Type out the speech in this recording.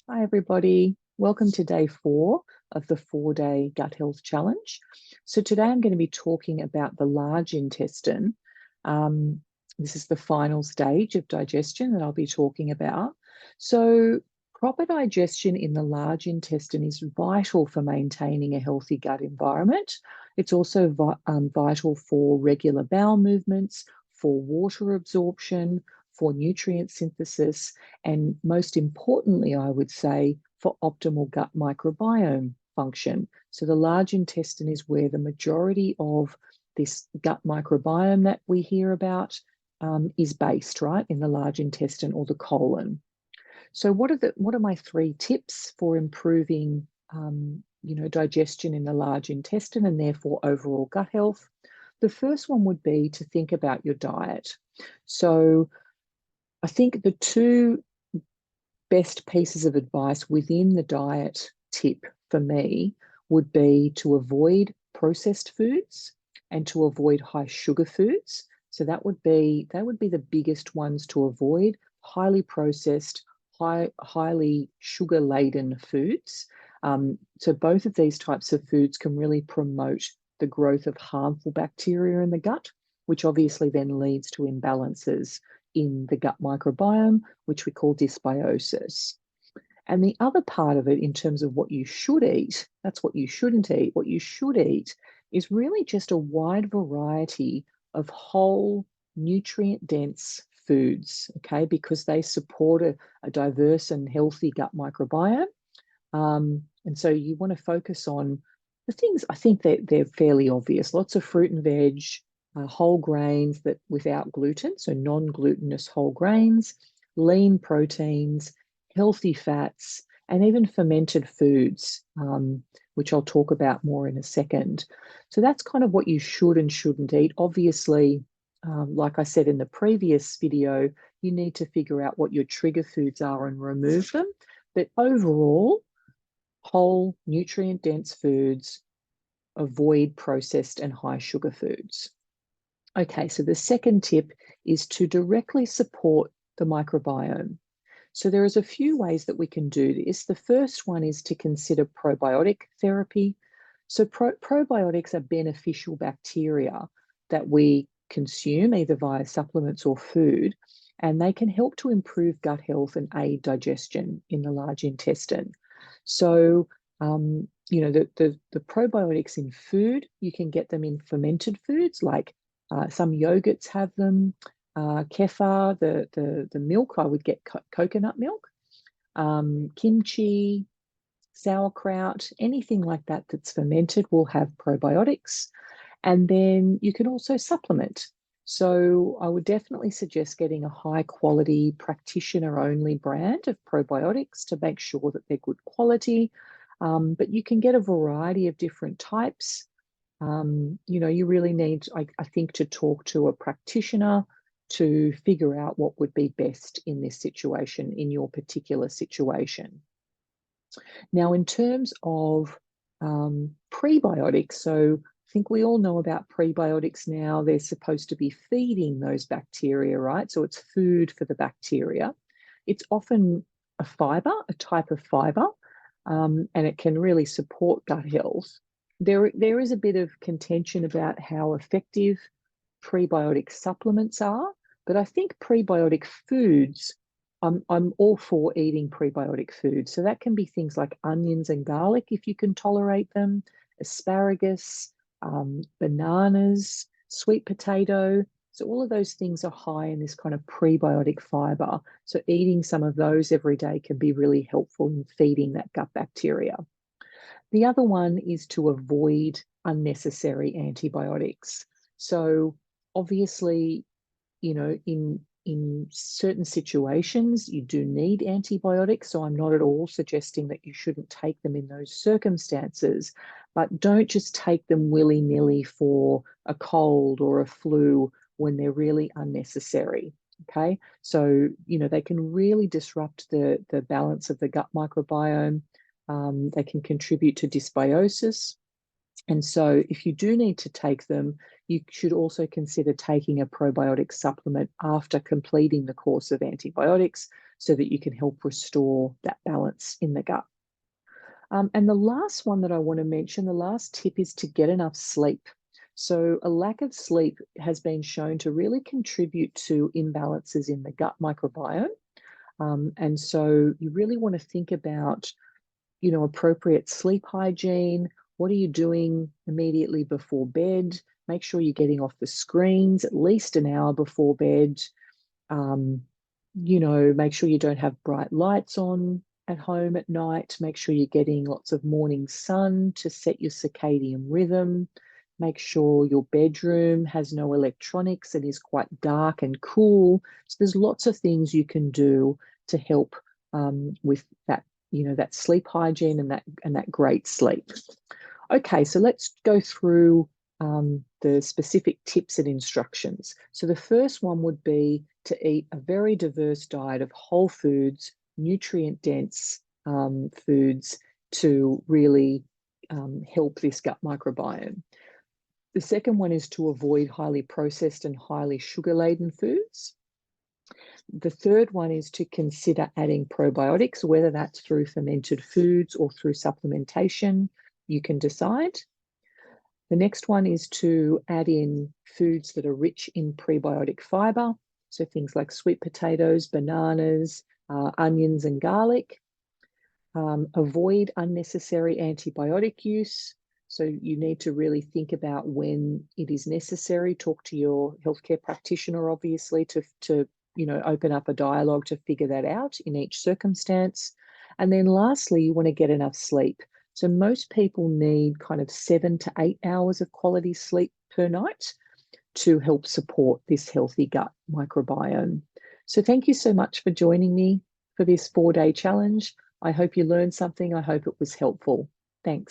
Hi, everybody. Welcome to day 4 of the 4-day gut health challenge. So today I'm going to be talking about the large intestine. Um, this is the final stage of digestion that I'll be talking about. So proper digestion in the large intestine is vital for maintaining a healthy gut environment. It's also vital for regular bowel movements, for water absorption, for nutrient synthesis, and most importantly, I would say, for optimal gut microbiome function. So the large intestine is where the majority of this gut microbiome that we hear about is based, right, in the large intestine or the colon. So what are my 3 tips for improving digestion in the large intestine and therefore overall gut health? The first one would be to think about your diet. So I think the 2 best pieces of advice within the diet tip for me would be to avoid processed foods and to avoid high sugar foods. So they would be the biggest ones to avoid: highly processed, highly sugar laden foods. So both of these types of foods can really promote the growth of harmful bacteria in the gut, which obviously then leads to imbalances in the gut microbiome, which we call dysbiosis. And the other part of it, in terms of what you should eat, that's what you shouldn't eat. What you should eat is really just a wide variety of whole, nutrient dense foods, okay, because they support a diverse and healthy gut microbiome. And so you want to focus on the things. I think that they're fairly obvious: lots of fruit and veg, whole grains that without gluten, so non-glutinous whole grains, lean proteins, healthy fats, and even fermented foods, which I'll talk about more in a second. So that's kind of what you should and shouldn't eat. Obviously, like I said in the previous video, you need to figure out what your trigger foods are and remove them. But overall, whole, nutrient dense foods, avoid processed and high sugar foods. Okay, so the second tip is to directly support the microbiome. So there is a few ways that we can do this. The first one is to consider probiotic therapy. So probiotics are beneficial bacteria that we consume either via supplements or food, and they can help to improve gut health and aid digestion in the large intestine. So, the probiotics in food, you can get them in fermented foods, like some yogurts have them. Kefir, the milk, I would get coconut milk. Kimchi, sauerkraut, anything like that that's fermented will have probiotics. And then you can also supplement. So I would definitely suggest getting a high quality practitioner only brand of probiotics to make sure that they're good quality. But you can get a variety of different types. You really need, I think, to talk to a practitioner to figure out what would be best in this situation, in your particular situation. Now, in terms of prebiotics, so I think we all know about prebiotics now. They're supposed to be feeding those bacteria, right? So it's food for the bacteria. It's often a fiber, a type of fiber, and it can really support gut health. There is a bit of contention about how effective prebiotic supplements are, but I think prebiotic foods, I'm all for eating prebiotic foods. So that can be things like onions and garlic if you can tolerate them, asparagus, bananas, sweet potato. So all of those things are high in this kind of prebiotic fiber. So eating some of those every day can be really helpful in feeding that gut bacteria. The other one is to avoid unnecessary antibiotics. So obviously, in certain situations, you do need antibiotics. So I'm not at all suggesting that you shouldn't take them in those circumstances, but don't just take them willy-nilly for a cold or a flu when they're really unnecessary. Okay. So, they can really disrupt the balance of the gut microbiome. They can contribute to dysbiosis. And so if you do need to take them, you should also consider taking a probiotic supplement after completing the course of antibiotics so that you can help restore that balance in the gut. And the last one that I want to mention, the last tip is to get enough sleep. So a lack of sleep has been shown to really contribute to imbalances in the gut microbiome. And so you really want to think about, appropriate sleep hygiene. What are you doing immediately before bed? Make sure you're getting off the screens at least an hour before bed. Um, make sure you don't have bright lights on at home at night. Make sure you're getting lots of morning sun to set your circadian rhythm. Make sure your bedroom has no electronics and is quite dark and cool. So there's lots of things you can do to help with that, that sleep hygiene and that great sleep. Okay, so let's go through the specific tips and instructions. So the first one would be to eat a very diverse diet of whole foods, nutrient-dense foods to really help this gut microbiome. The second one is to avoid highly processed and highly sugar-laden foods. The third one is to consider adding probiotics, whether that's through fermented foods or through supplementation. You can decide. The next one is to add in foods that are rich in prebiotic fiber, so things like sweet potatoes, bananas, onions, and garlic. Avoid unnecessary antibiotic use. So you need to really think about when it is necessary. Talk to your healthcare practitioner, obviously, to open up a dialogue to figure that out in each circumstance. And then lastly, you want to get enough sleep. So most people need kind of 7 to 8 hours of quality sleep per night to help support this healthy gut microbiome. So thank you so much for joining me for this 4-day challenge. I hope you learned something. I hope it was helpful. Thanks.